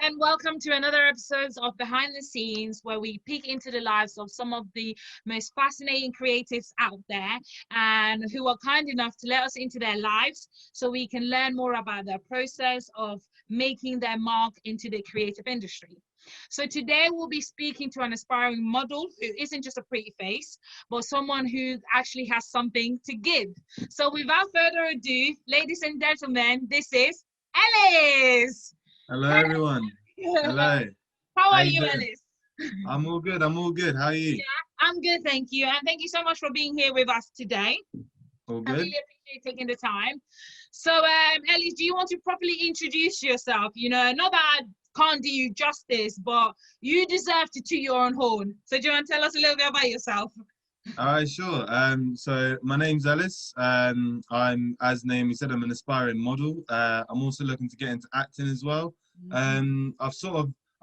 and welcome to another episode of Behind the Scenes, where we peek into the lives of some of the most fascinating creatives out there and who are kind enough to let us into their lives so we can learn more about their process of making their mark into the creative industry. So today we'll be speaking to an aspiring model who isn't just a pretty face, but someone who actually has something to give. So without further ado, ladies and gentlemen, this is Ellis. Hello, everyone. Hello. How How are you you, doing? Ellis? I'm all good. I'm all good. How are you? Yeah, I'm good, thank you. And thank you so much for being here with us today. All I good? really appreciate taking the time. So, Ellis, do you want to properly introduce yourself? Not that I can't do you justice, but you deserve to toot your own horn. So do you want to tell us a little bit about yourself? All right, sure. So my name's Ellis. As Naomi said, I'm an aspiring model. I'm also looking to get into acting as well. I've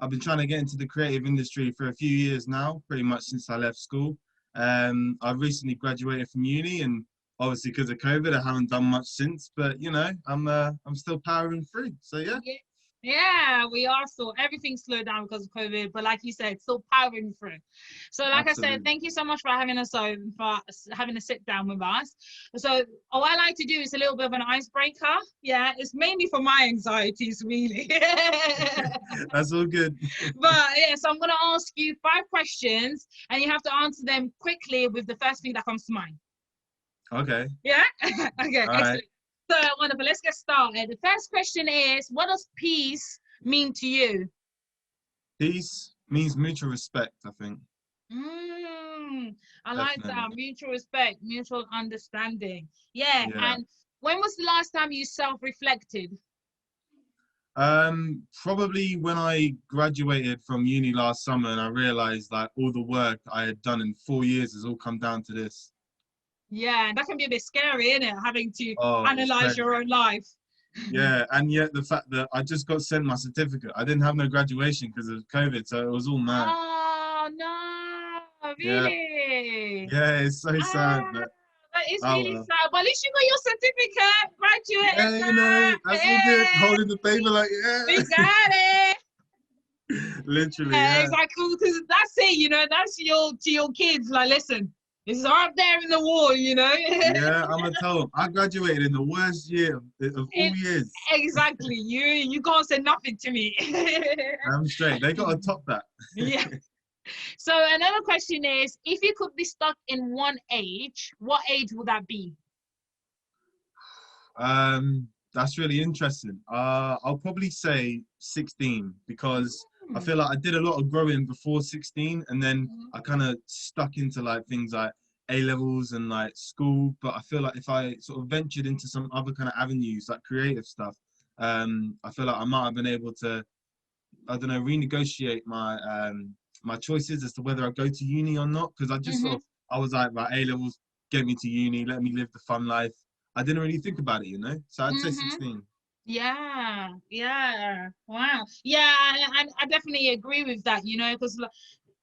been trying to get into the creative industry for a few years now, pretty much since I left school. I've recently graduated from uni, and obviously because of COVID, I haven't done much since. But I'm still powering through. So yeah. Yeah, we are still. Everything slowed down because of COVID, but like you said, still powering through. So, like I said, Absolutely. thank you so much for having us on, for having a sit down with us. So, all I like to do is a little bit of an icebreaker. Yeah, it's mainly for my anxieties, really. That's all good. But yeah, so I'm gonna ask you 5 questions, and you have to answer them quickly with the first thing that comes to mind. Okay. Yeah. Okay. All right. Excellent. So wonderful. Let's get started. The first question is, what does peace mean to you? Peace means mutual respect, I think. I like that. Definitely. Mutual respect, mutual understanding. Yeah. Yeah. And when was the last time you self-reflected? Probably when I graduated from uni last summer and I realized like all the work I had done in 4 years has all come down to this. Yeah, that can be a bit scary, isn't it? Having to Oh, it's analyze crazy. your own life. Yeah, and yet the fact that I just got sent my certificate. I didn't have no graduation because of COVID, so it was all mad. Oh no, Yeah, really? yeah, it's so sad, Ah, but that is oh really well. sad. But at least you got your certificate, graduate and Yeah, that. that's all good. Hey, Holding the paper like, we yeah. got it. Literally, Yeah, yeah. exactly. Because that's it, that's your to your kids. Like, listen, it's up there in the wall. Yeah, I'm gonna tell them. I graduated in the worst year of all It, years. exactly. You can't say nothing to me. I'm straight. They gotta top that. Yeah. So another question is, if you could be stuck in one age, what age would that be? That's really interesting. I'll probably say 16 because I Hmm. feel like I did a lot of growing before 16, and then Mhm. I kind of stuck into like things like A levels and like school. But I feel like if I sort of ventured into some other kind of avenues like creative stuff, I feel like I might have been able to, I don't know, renegotiate my choices as to whether I go to uni or not. Because Mhm. I was like, right, A levels, get me to uni, let me live the fun life. I didn't really think about it. So I'd say Mhm. 16. Yeah. Yeah. Wow. Yeah, I definitely agree with that. Because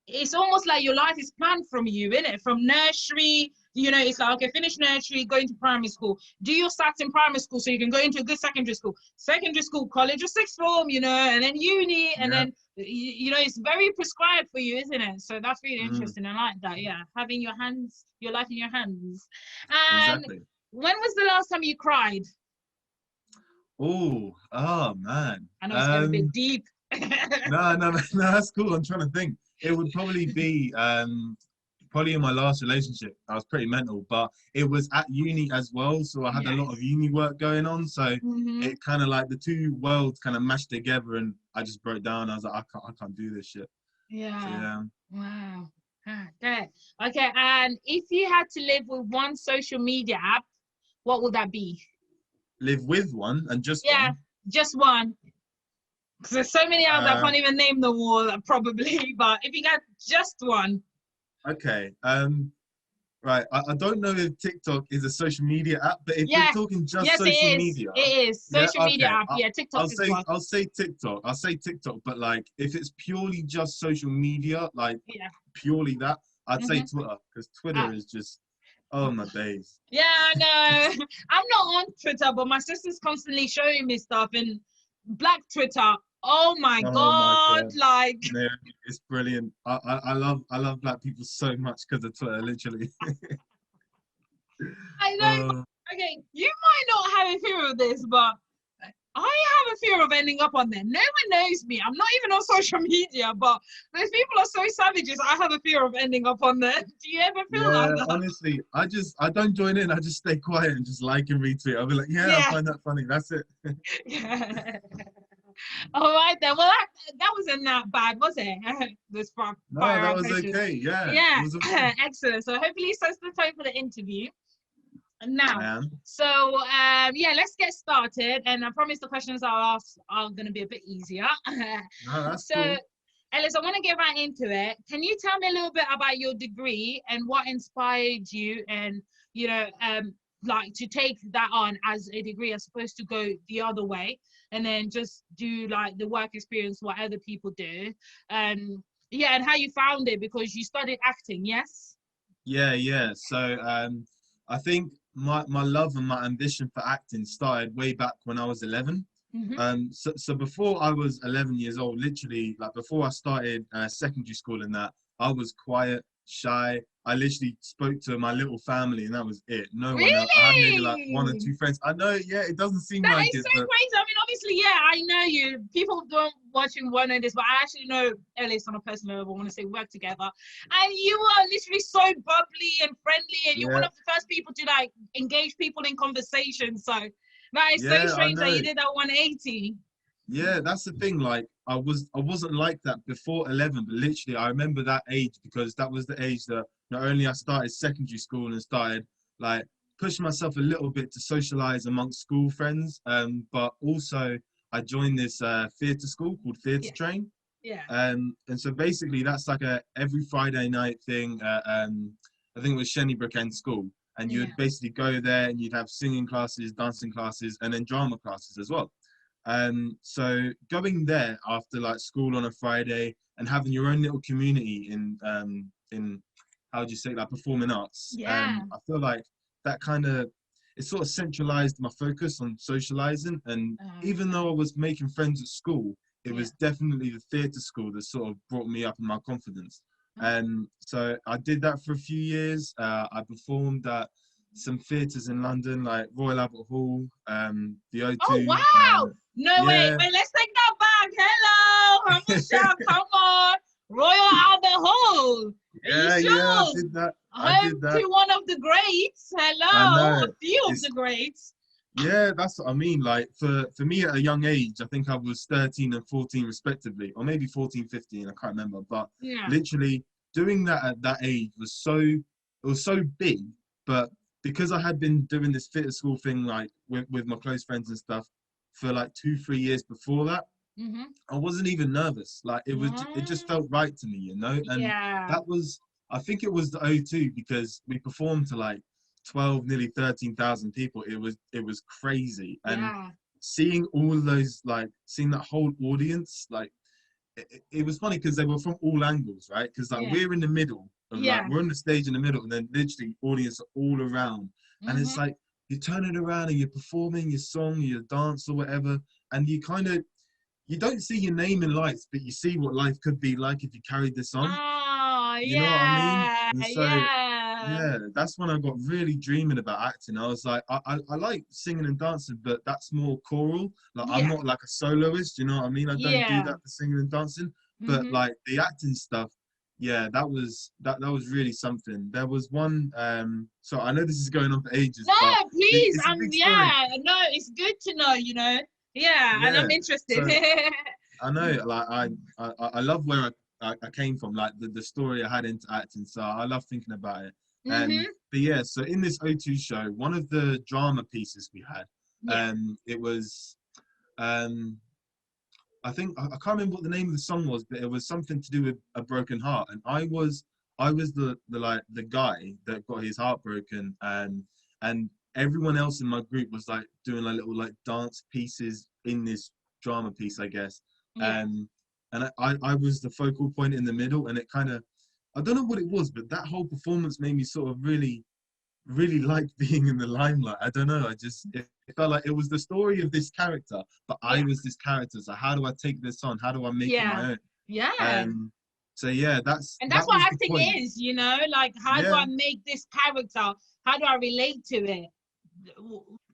it's almost like your life is planned from you, isn't it? From nursery, it's like, okay, finish nursery, go into primary school, do your stats in primary school so you can go into a good secondary school, college or sixth form, and then uni, and Yeah. then, it's very prescribed for you, isn't it? So that's really Mm, interesting. I like that. Yeah. Having your life in your hands. And exactly. when was the last time you cried? Oh man. I know it's getting a bit deep. No, that's cool. I'm trying to think. It would probably be probably in my last relationship. I was pretty mental, but it was at uni as well. So I had a lot of Yes. uni work going on. So Mm-hmm. it kind of like the two worlds kind of mashed together, and I just broke down. I was like, I can't do this shit. So Yeah. yeah. Wow. Okay. Okay. And if you had to live with one social media app, what would that be? Live with one and just Yeah, one. just one. Because there's so many apps I Uh, can't even name them all, probably. But if you got just one, okay. Right. I don't know if TikTok is a social media app, but if we're yeah, talking just yes, it social is. media, It is yeah, social media okay. app. Yeah, TikTok I'll is say one. I'll say TikTok. I'll say TikTok, but like if it's purely just social media, like Yeah. purely that, I'd say Mm-hmm. Twitter because Twitter Ah. is just oh my days. Yeah, I know. I'm not on Twitter, but my sister's constantly showing me stuff, and Black Twitter Oh my Oh my God, God. like Yeah, it's brilliant. I love black people so much because of Twitter, literally. I know. Uh, Okay, you might not have a fear of this, but I have a fear of ending up on there. No one knows me. I'm not even on social media, but those people are so savages. I have a fear of ending up on there. Do you ever feel yeah, like that? honestly, I don't join in. I just stay quiet and just like and retweet. I'll be like, yeah, I Yeah. find that funny. That's it. Yeah. All right then. Well, that wasn't that bad, was it? This No, fire that out was question. okay. Yeah, it Yeah, was okay. excellent. So hopefully it sets the tone for the interview. And I now, am. so yeah, let's get started. And I promise the questions I'll ask are going to be a bit easier. No, that's So, cool. Ellis, I want to get right into it. Can you tell me a little bit about your degree and what inspired you, and you know, like to take that on as a degree as opposed to go the other way and then just do like the work experience what other people do, and yeah, and how you found it because you studied acting, yes? Yeah, yeah. So I think my love and my ambition for acting started way back when I was 11. Mm-hmm. So before I was 11 years old, literally, like before I started secondary school and that, I was quiet, shy. I literally spoke to my little family and that was it. No one else. I had maybe like one or Really? two friends. I know, yeah, it doesn't seem That like is it, so but crazy. I mean, obviously, yeah, I know you. People don't watching won't know this, but I actually know Ellis on a personal level. I want to say we work together, and you are literally so bubbly and friendly, and you're one yeah, of the first people to like engage people in conversation. So that is so yeah, I strange that know. you did that 180. Yeah, that's the thing. Like I wasn't like that before 11, but literally I remember that age because that was the age that not only I started secondary school and started like pushing myself a little bit to socialize amongst school friends, but also I joined this theatre school called Theatre Yeah, Train. yeah, And so basically that's like a every Friday night thing. I think it was Shenybrook End School, and yeah. you'd basically go there and you'd have singing classes, dancing classes, and then drama classes as well. So going there after like school on a Friday and having your own little community in how do you say like performing arts, Yeah. I feel like that kind of it sort of centralized my focus on socializing. And even Okay. though I was making friends at school, it Yeah. was definitely the theatre school that sort of brought me up in my confidence. So I did that for a few years. I performed at some theatres in London, like Royal Albert Hall, the Oh O2. wow! No way. Yeah, Wait, let's take that back. Hello, humble shout. Come on, Royal Albert Hall. Are you yeah, I sure? did that. I Home did that. to one of the greats. I Hello, know. a few of It's the greats. Yeah, that's what I mean. Like for me at a young age, I think I was 13 and 14 respectively, or maybe 14, 15, I can't remember. But Yeah. literally doing that at that age it was so big. But because I had been doing this fit at school thing like with my close friends and stuff for like 2, 3 years before that, Mm-hmm. I wasn't even nervous. Like it just felt right to me, you know? And Yeah. that was, I think it was the O2 because we performed to like 12, nearly 13,000 people. It was crazy. And Yeah. seeing all those, like seeing that whole audience, like it was funny because they were from all angles, right? Because like Yeah. we're in the middle of like, Yeah. we're on the stage in the middle and then literally audience are all around. And it's Mm-hmm. like, you're turning around and you're performing your song, your dance or whatever. And you don't see your name in lights, but you see what life could be like if you carried this on. Oh, You know what I mean? yeah. And so, Yeah. yeah, that's when I got really dreaming about acting. I was like, I like singing and dancing, but that's more choral. Like, I'm Yeah. not like a soloist, you know what I mean? I don't do Yeah. that for singing and dancing. But Mm-hmm. like the acting stuff, yeah, that was really something. There was one, so I know this is going on for ages, No, but please. it's a big story. Yeah, no, it's good to know, you know. Yeah, and I'm Yeah. interested. So I know, like I love where I came from, like the story I had into acting. So I love thinking about it. Mm-hmm. But yeah, so in this O2 show, one of the drama pieces we had, Yeah. it was um I think I can't remember what the name of the song was, but it was something to do with a broken heart, and I was the like the guy that got his heart broken, and everyone else in my group was like doing like little like dance pieces in this drama piece, I guess, Yeah. um, and I was the focal point in the middle, and it kind of I don't know what it was, but that whole performance made me sort of really really liked being in the limelight. I don't know. It felt like it was the story of this character, but I Yeah. was this character. So how do I take this on? How do I make it Yeah. my own? Yeah. So yeah, And that's that what was the acting point. is, you know, like how do Yeah, I make this character? How do I relate to it?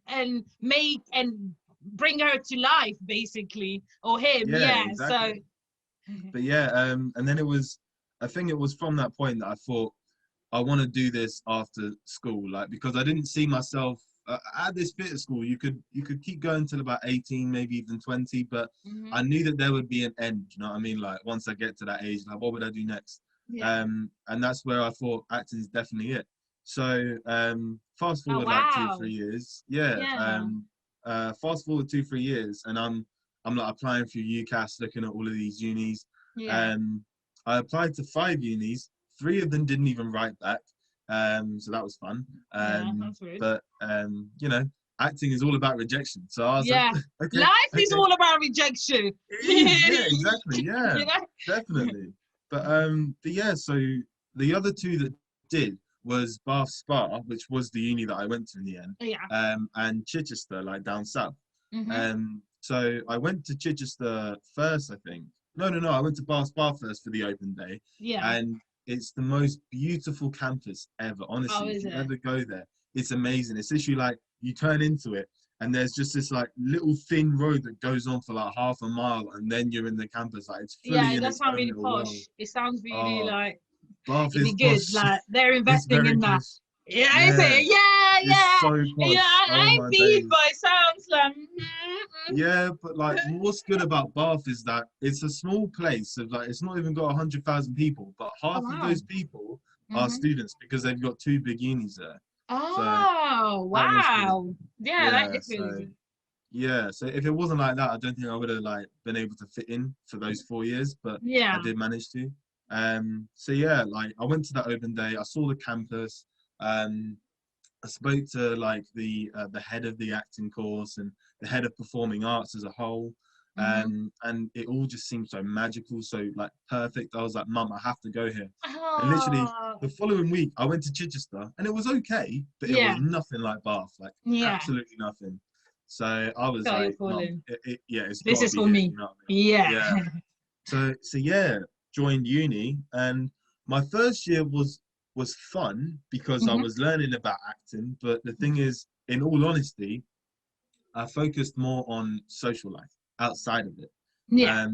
And make and bring her to life, basically, or him. yeah, Yeah. So exactly. But yeah, and then I think it was from that point that I thought I want to do this after school, like because I didn't see myself at this theatre school. You could keep going till about 18, maybe even 20, but I mhm. knew that there would be an end. You know what I mean? Like once I get to that age, like what would I do next? Yeah. And that's where I thought acting is definitely it. So fast Oh forward like two, wow. 3 years, yeah. Yeah. Fast forward 2, 3 years, and I'm like applying for UCAS, looking at all of these unis. Yeah. Um, I applied to 5 unis. 3 of them didn't even write back, so that was fun. Yeah. That's rude. But you know, acting is all about rejection. So I was like, Yeah. okay, Life is okay, all about rejection. it is, yeah, exactly, yeah, You know? definitely. But yeah, so the other two that did was Bath Spa, which was the uni that I went to in the end, Yeah. and Chichester, like down south. Hmm. So I went to Chichester first, I think. No, I went to Bath Spa first for the open day, Yeah. and it's the most beautiful campus ever. Oh, Honestly, if is you it? ever go there, it's amazing. It's literally like you turn into it, and there's just this like little thin road that goes on for like half a mile, and then you're in the campus. Like it's Yeah, fully it in does its sound own really little world. posh. It sounds really Oh, like Bath it'd be is good. posh. Like they're It's investing very in that. posh. Yeah, I Yeah, say, yeah, it's yeah. so Yeah, posh. I Oh ain't my beef, but days. it sounds like Yeah, but like, what's good about Bath is that it's a small place of like, it's not even got 100,000 people, but oh half of wow. those people are Hmm. students because they've got two big unis there. So Oh that was good. wow. Yeah, that Yeah. is really So good. yeah. So if it wasn't like that, I don't think I would have like been able to fit in for those 4 years, but I Yeah. did manage to. So yeah, like I went to that open day, I saw the campus. Um, I spoke to like the head of the acting course and the head of performing arts as a whole, Hmm. and it all just seemed so magical, so like perfect. I was like, Mum, I have to go here. And literally Oh the following week, I went to Chichester, and it was okay, but it was yeah. nothing like Bath, like Yeah. absolutely nothing. So I was Felt your like, Mum, calling. yeah, it's This got to is be for here. me. You know what I Yeah. mean? Yeah. So yeah, joined uni, and my first year was fun because I Hmm. was learning about acting. But the thing is, in all honesty, I focused more on social life outside of it. Yeah.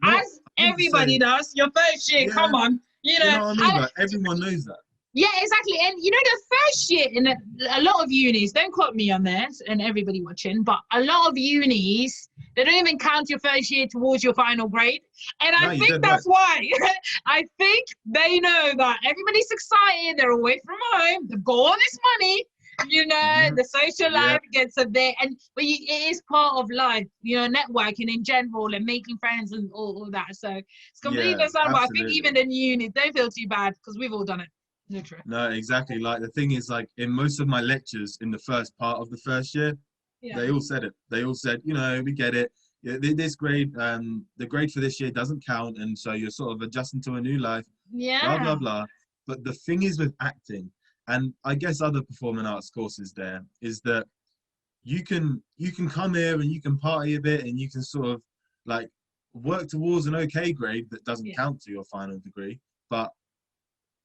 Not, As I wouldn't everybody say, does, your first year, yeah, come on. You you know, know what I mean. Like everyone knows that. yeah, exactly. And you know, the first year in a lot of unis, don't quote me on this and everybody watching, but a lot of unis, they don't even count your first year towards your final grade. And I No, you're think dead right. that's why. I think they know that everybody's excited, they're away from home, they've got all this money, you know, Hmm. the social Yeah, life gets a bit, and but it is part of life, you know, networking in general and making friends and all that. So it's completely yeah, understandable. I think absolutely. even in uni, don't feel too bad because we've all done it. Literally. No, exactly. Like the thing is, like in most of my lectures in the first part of the first year, Yeah. they all said it. They all said, you know, we get it. Yeah, this grade, the grade for this year doesn't count, and so you're sort of adjusting to a new life. Blah blah Yeah. blah. But the thing is with acting, and I guess other performing arts courses, there is that you can come here and you can party a bit, and you can sort of like work towards an okay grade that doesn't Yeah. count to your final degree, but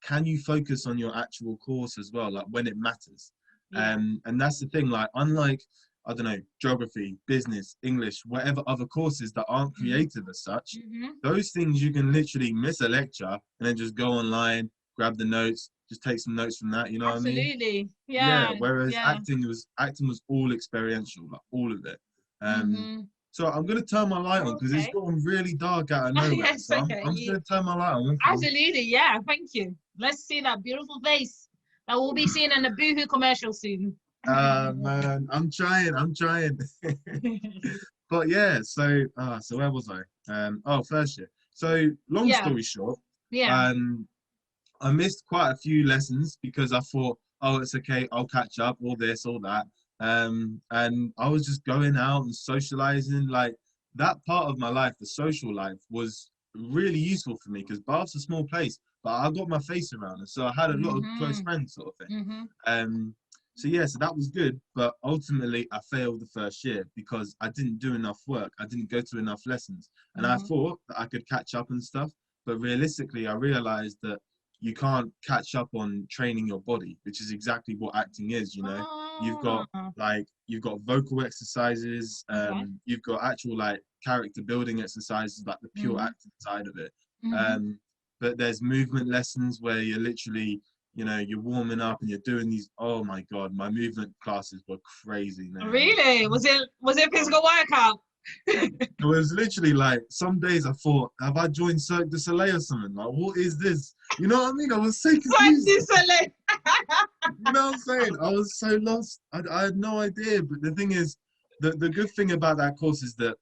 can you focus on your actual course as well, like when it matters? Yeah. And that's the thing, like unlike, I don't know, geography, business, English, whatever other courses that aren't Hmm. creative as such, Hmm. those things you can literally miss a lecture and then just go online, grab the notes, just take some notes from that, you know what I mean? Absolutely. Yeah, Yeah. whereas Yeah. acting was all experiential, like all of it. um Hmm. so I'm gonna turn my light on because it's Okay. gotten really dark out of nowhere, Yes. so I'm just Okay. gonna turn my light on. Absolutely. Yeah. Thank you. Let's see that beautiful face that we'll be seeing in the Boohoo commercial soon. Man, I'm trying. But yeah, so where was I? First year. So long Yeah. story short, Yeah. um, I missed quite a few lessons because I thought, oh, it's okay, I'll catch up, all this, all that. And I was just going out and socializing. Like that part of my life, the social life, was really useful for me because Bath's a small place, but I got my face around it, so I had a lot of close Hmm. friends, sort of thing. Hmm. So yeah, so that was good, but ultimately I failed the first year because I didn't do enough work. I didn't go to enough lessons, and I thought that I could catch up and stuff. But realistically, I realized that you can't catch up on training your body, which is exactly what acting is. You know, you've got Ah, you've got vocal exercises, okay. you've got actual like character building exercises, like the pure Mm-hmm. acting side of it. Mm-hmm. Um, but there's movement lessons where you're literally, you know, you're warming up and you're doing these. Oh my God, my movement classes were crazy, man. Really? Was it a Oh, physical workout? it was literally like some days I thought, have I joined Cirque du Soleil or something? Like, what is this? You know what I mean? I was so Like confused. this, like, You know what I'm saying? I was so lost. I had no idea. But the thing is, the good thing about that course is that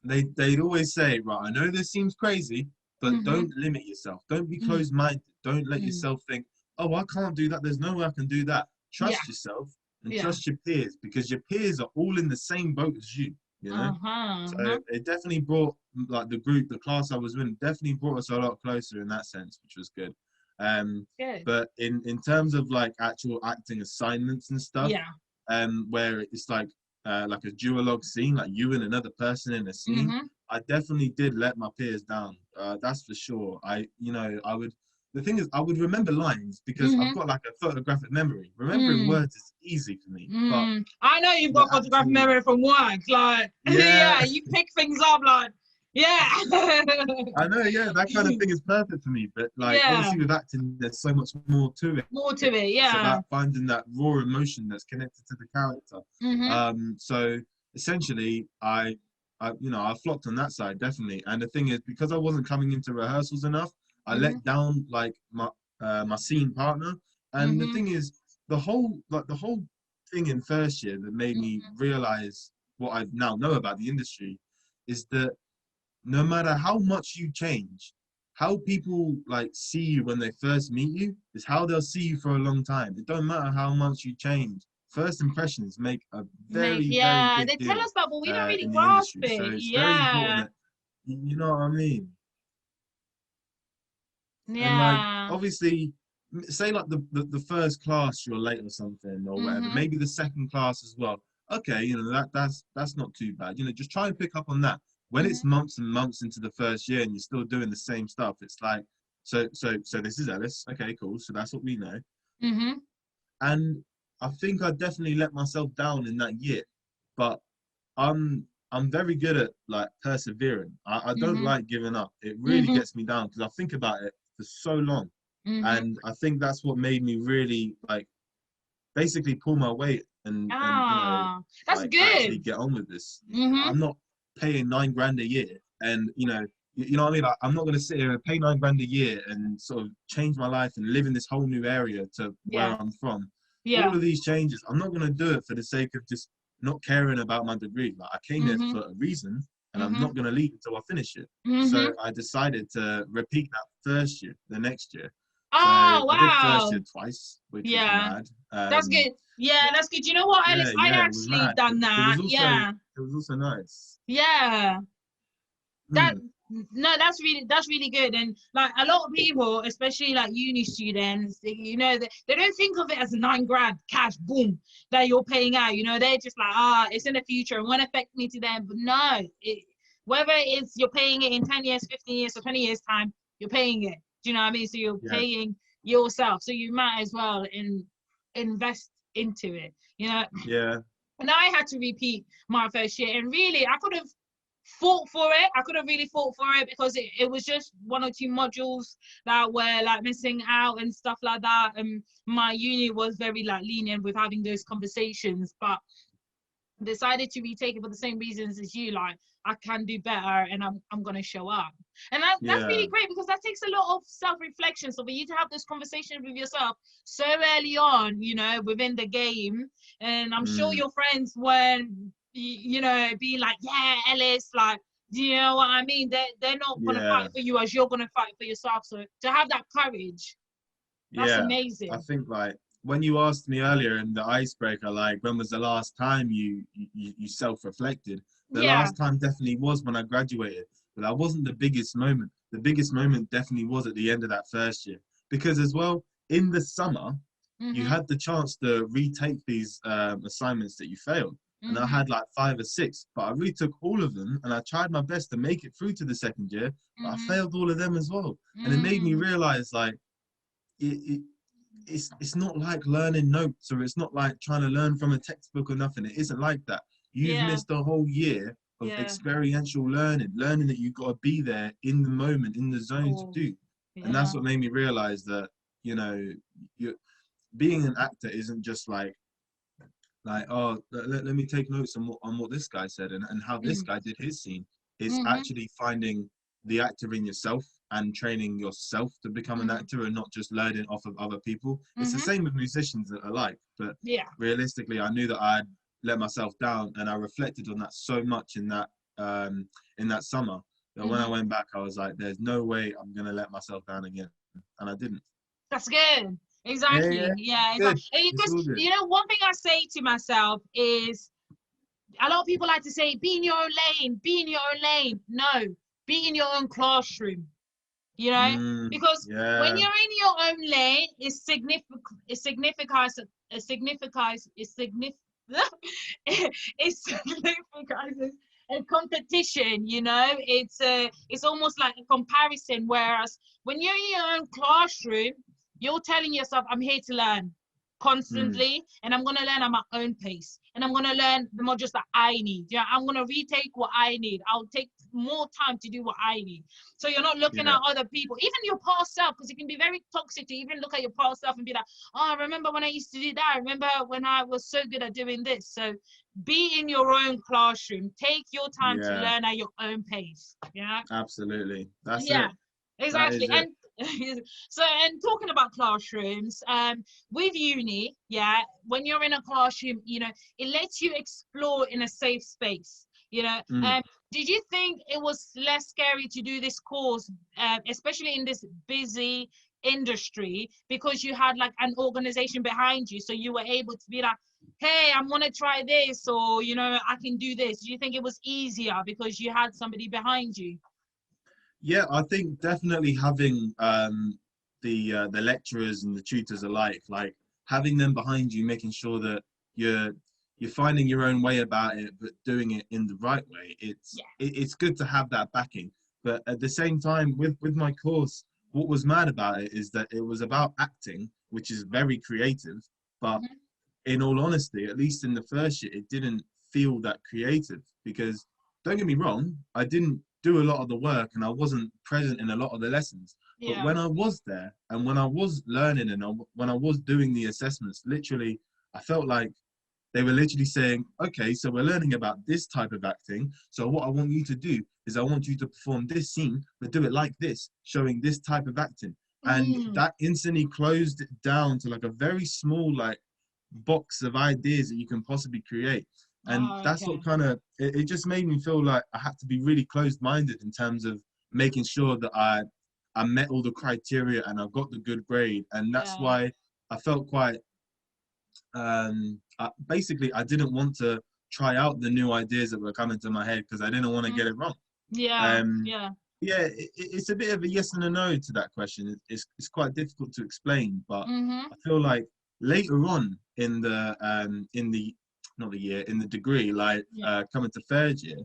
they'd always say, right, I know this seems crazy, but mm-hmm. don't limit yourself. Don't be Mm-hmm. closed-minded. Don't let Mm. yourself think, oh, I can't do that. There's no way I can do that. Yeah, Trust yourself and yeah. trust your peers because your peers are all in the same boat as you, you know? Uh-huh. So Uh-huh. it definitely brought like the group, the class I was in, definitely brought us a lot closer in that sense, which was good. Um, Good. but in terms of like actual acting assignments and stuff, Yeah. where it's like a duologue scene, like you and another person in a scene, Mm-hmm. I definitely did let my peers down. That's for sure. You know, I would. The thing is, I would remember lines because I've Mm-hmm. got like a photographic memory. Remembering Mm. words is easy for me, but Mm. I know you've the got photographic actual, memory from work. Like, yeah, yeah, you pick things up. Like, yeah. I know, yeah, that kind of thing is perfect for me. But like, Yeah. obviously, with acting, there's so much more to it. More to it. It's Yeah. about finding that raw emotion that's connected to the character. Mm-hmm. So essentially, you know, I flopped on that side definitely. And the thing is, because I wasn't coming into rehearsals enough, I Mm-hmm. let down like my scene partner. And the Mm-hmm. thing is, the whole thing in first year that made me realize what I now know about the industry is that no matter how much you change, how people like see you when they first meet you is how they'll see you for a long time. It don't matter how much you change. First impressions make a Make, very, very yeah, big they tell deal us that, but we don't really in the grasp industry. So it. it's very important Yeah. that you know what I mean. And like Yeah. obviously, say like the first class you're late or something or whatever. Mm-hmm. Maybe the second class as well. Okay, you know that's not too bad. You know, just try and pick up on that. When Mm-hmm. it's months and months into the first year and you're still doing the same stuff, it's like so this is Ellis. Okay, cool. So that's what we know. Mm-hmm. And I think I definitely let myself down in that year, but I'm very good at like persevering. I don't Mm-hmm. like giving up. It really Mm-hmm. gets me down because I think about it for so long, Mm-hmm. and I think that's what made me really like basically pull my weight and you know Ah, that's like actually good. get on with this. Mm-hmm. I'm not paying 9 grand a year, and you know what I mean. Like, I'm not going to sit here and pay 9 grand a year and sort of change my life and live in this whole new area to where Yeah. I'm from. All Yeah. of these changes, I'm not going to do it for the sake of just not caring about my degree. Like I came here Mm-hmm. for a reason, and I'm Mm-hmm. not going to leave until I finish it. Mm-hmm. So I decided to repeat that first year, the next year. So Oh, I did first wow. year twice, which was Yeah. mad. That's good. Yeah, that's good. You know what, Yeah, Alice? I yeah, it was actually mad, but done that. Yeah. it was also nice. Yeah. That Mm, no, that's really good. And like a lot of people, especially like uni students, they don't think of it as a 9 grand cash boom that you're paying out. They're just like, it's in the future, it won't affect me to them. But no, whether it's you're paying it in 10 years, 15 years, or 20 years time, you're paying it. Do you know what I mean? So you're yeah, paying yourself. So you might as well invest into it. yeah, And I had to repeat my first year, and really I could have fought for it. I could have really fought for it because it was just one or two modules that were like missing out and stuff like that. And my uni was very like lenient with having those conversations, but decided to retake it for the same reasons as you. Like, I can do better, and I'm gonna show up. And that's yeah, really great because that takes a lot of self-reflection. So for you to have this conversation with yourself so early on, within the game, and I'm sure mm, your friends weren't, being like, yeah, Ellis, like, do you know what I mean? They're not gonna yeah, fight for you as you're gonna fight for yourself. So to have that courage, that's yeah. I amazing. think like when you asked me earlier in the icebreaker, like when was the last time you self-reflected? The Yeah. last time definitely was when I graduated, but that wasn't the biggest moment. The biggest moment definitely was at the end of that first year because as well in the summer you had the chance to retake these assignments that you failed. And I had like 5 or 6, but I retook all of them and I tried my best to make it through to the second year, but I failed all of them as well. And it made me realize, like, it's not like learning notes, or it's not like trying to learn from a textbook or nothing. It isn't like that. You've missed a whole year of experiential learning that you've got to be there in the moment, in the zone to do. And that's what made me realize that, you know, being an actor isn't just like, oh, let me take notes on what this guy said and how this guy did his scene. It's actually finding the actor in yourself and training yourself to become an actor, and not just learning off of other people. It's the same with musicians alike, but realistically, I knew that I'd let myself down, and I reflected on that so much in that summer that when I went back, I was like, there's no way I'm gonna let myself down again, and I didn't. That's good. Exactly. Yeah. Because you know, one thing I say to myself is, a lot of people like to say, be in your own lane, be in your own lane. No, be in your own classroom. You know, because when you're in your own lane, it signifies a competition. You know, it's almost like a comparison. Whereas when you're in your own classroom, you're telling yourself, I'm here to learn constantly, and I'm going to learn at my own pace, and I'm going to learn the modules that I need. Yeah, I'm going to retake what I need. I'll take more time to do what I need. So you're not looking at other people, even your past self, because it can be very toxic to even look at your past self and be like, oh, I remember when I used to do that. I remember when I was so good at doing this. So be in your own classroom. Take your time to learn at your own pace. Yeah, absolutely. That's it. Exactly. And so, and talking about classrooms, with uni, when you're in a classroom, you know, it lets you explore in a safe space. You know, did you think it was less scary to do this course, especially in this busy industry, because you had like an organization behind you, so you were able to be like, hey, I'm gonna try this, or you know, I can do this? Do you think it was easier because you had somebody behind you? Yeah, I think definitely having the lecturers and the tutors alike, like having them behind you, making sure that you're finding your own way about it, but doing it in the right way. It's good to have that backing. But at the same time, with my course, what was mad about it is that it was about acting, which is very creative. But in all honesty, at least in the first year, it didn't feel that creative, because don't get me wrong, I didn't do a lot of the work and I wasn't present in a lot of the lessons. But when I was there and when I was learning and when I was doing the assessments, literally, I felt like they were literally saying, okay, so we're learning about this type of acting. So what I want you to do is I want you to perform this scene, but do it like this, showing this type of acting. And that instantly closed it down to like a very small, like, box of ideas that you can possibly create. And that's what kind of, it just made me feel like I had to be really closed-minded in terms of making sure that I met all the criteria and I got the good grade. And that's why I felt quite, basically, I didn't want to try out the new ideas that were coming to my head because I didn't want to get it wrong. It's a bit of a yes and a no to that question. It's quite difficult to explain, but I feel like later on in the degree, like coming to third year,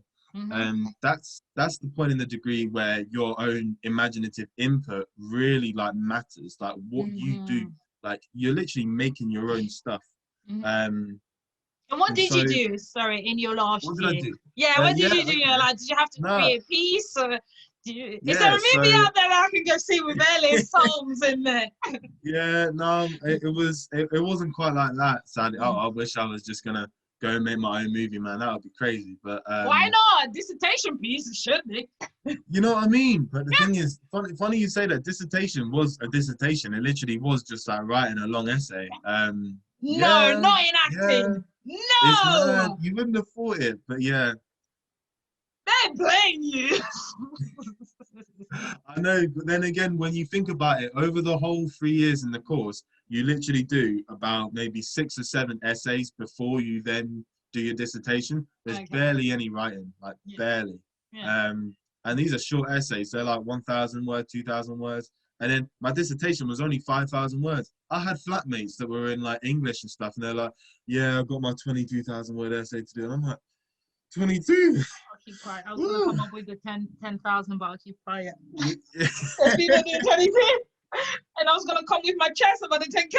that's the point in the degree where your own imaginative input really like matters, like what you do, like you're literally making your own stuff. And what did you do, sorry, in your last year? What did I do? What did you do? Like, did you have to create a piece, or is there a movie out there that I can go see with Ellis Holmes in there? It wasn't quite like that, sadly. I wish I was just gonna go and make my own movie, man. That would be crazy. But why not? Dissertation piece, should be. You know what I mean? But the thing is, funny you say that. Dissertation was a dissertation. It literally was just like writing a long essay. No, not in acting. No, you wouldn't have thought it, but yeah. They're playing you. I know, but then again, when you think about it, over the whole 3 years in the course, you literally do about maybe 6 or 7 essays before you then do your dissertation. There's barely any writing, like barely. And these are short essays. They're like 1,000 words, 2,000 words. And then my dissertation was only 5,000 words. I had flatmates that were in like English and stuff, and they're like, "Yeah, I've got my 22,000 word essay to do." And I'm like, 22? I'll keep quiet. I was gonna come up with the 10,000, but I'll keep quiet. Yeah. People do 22, and I was gonna come with my chest about the 10K.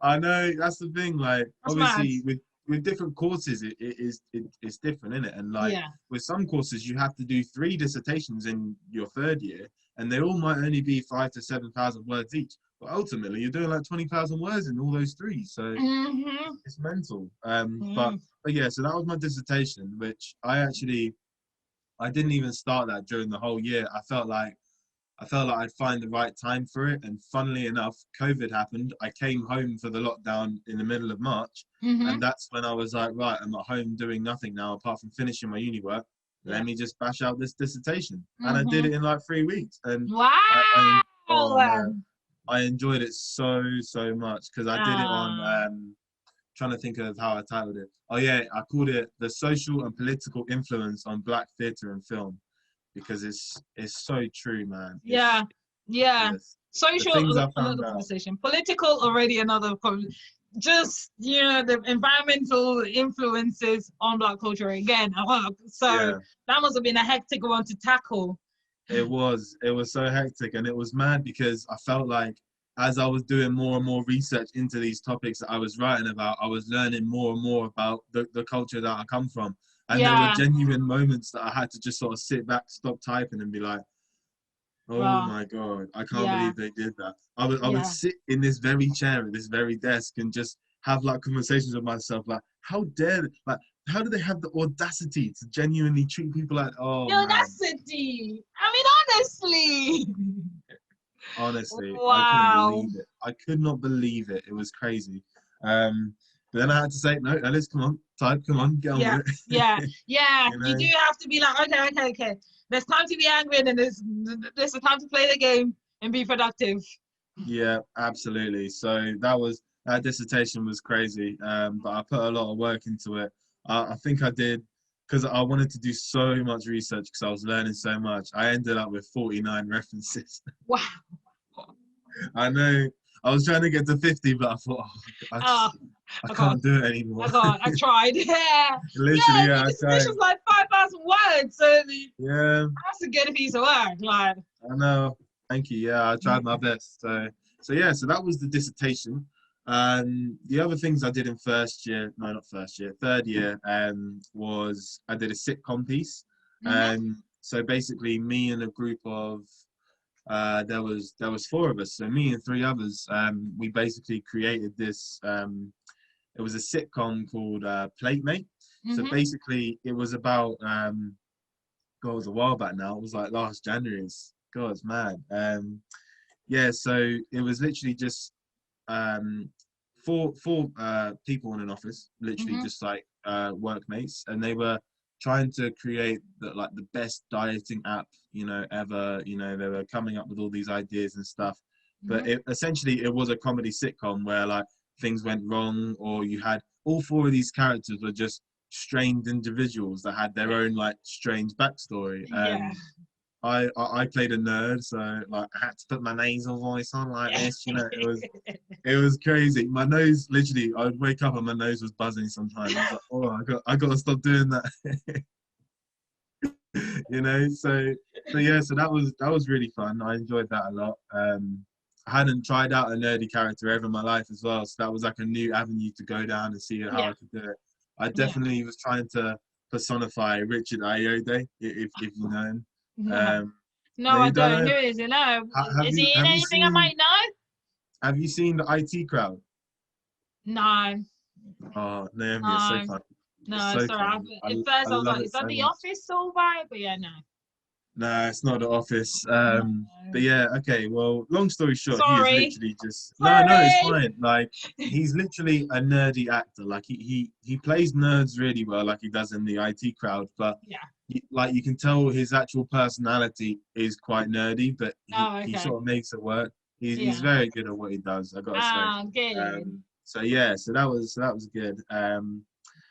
I know, that's the thing. Like, That's obviously, mad. with different courses, it's different, isn't it? And like Yeah. with some courses, you have to do 3 dissertations in your 3rd year, and they all might only be 5,000 to 7,000 words each. But ultimately, you're doing like 20,000 words in all those 3, so it's mental. But yeah, so that was my dissertation, which I didn't even start that during the whole year. I felt like I'd find the right time for it. And funnily enough, COVID happened. I came home for the lockdown in the middle of March. And that's when I was like, right, I'm at home doing nothing now apart from finishing my uni work. Let me just bash out this dissertation. And I did it in like 3 weeks. And Wow. oh man, I enjoyed it so much because I did it on, trying to think of how I titled it. Oh yeah, I called it The Social and Political Influence on Black Theatre and Film. Because it's so true, man. Yeah. The things I Social, found another out. conversation. Political, already another just the environmental influences on Black culture again. So that must have been a hectic one to tackle. It was so hectic, and it was mad because I felt like as I was doing more and more research into these topics that I was writing about, I was learning more and more about the culture that I come from. And there were genuine moments that I had to just sort of sit back, stop typing, and be like, "Oh my God, I can't believe they did that." I would sit in this very chair at this very desk and just have like conversations with myself, like, how do they have the audacity to genuinely treat people like, oh the audacity? I mean, honestly, wow. I could not believe it. It was crazy. But then I had to say, no, Alice, come on, come on, get on with it. Yeah. You know? You do have to be like, okay. There's time to be angry, and then there's the time to play the game and be productive. Yeah, absolutely. So that dissertation was crazy. But I put a lot of work into it. I think I did because I wanted to do so much research because I was learning so much. I ended up with 49 references. Wow. I know. I was trying to get to 50, but I thought, I can't do it anymore. I tried. Yeah. Literally, The dissertation's like 5,000 words. So that's a good piece of work. Like, I know. Thank you. Yeah, I tried my best. So that was the dissertation. The other things I did in third year, was I did a sitcom piece. So basically, me and a group of there was 4 of us. So me and 3 others. We basically created this. It was a sitcom called Platemate. So basically, it was about. God, it was a while back now. It was like last January. God, it's mad. So it was literally just 4 people in an office, literally just like workmates, and they were trying to create the best dieting app ever. They were coming up with all these ideas and stuff, but essentially it was a comedy sitcom where like things went wrong, or you had all 4 of these characters were just strange individuals that had their own like strange backstory. I played a nerd, so like I had to put my nasal voice on like this. It was crazy. My nose, literally, I would wake up and my nose was buzzing sometimes. I was like, oh, I got to stop doing that. So that was really fun. I enjoyed that a lot. I hadn't tried out a nerdy character ever in my life as well, so that was like a new avenue to go down and see how I could do it. I definitely was trying to personify Richard Ayoade, if you know him. No, I don't. Who is it? No. Is he in anything I might know? Have you seen the IT Crowd? No. Oh, Naomi, it's so fun. No, sorry. At first I was like, is that The Office all right? But yeah, no. No, it's not The Office. But yeah, okay. Well, long story short, he is literally just no, it's fine. Like he's literally a nerdy actor. Like he plays nerds really well, like he does in the IT Crowd. But you can tell his actual personality is quite nerdy, but he sort of makes it work. He's very good at what he does. I gotta say. Good. So that was good.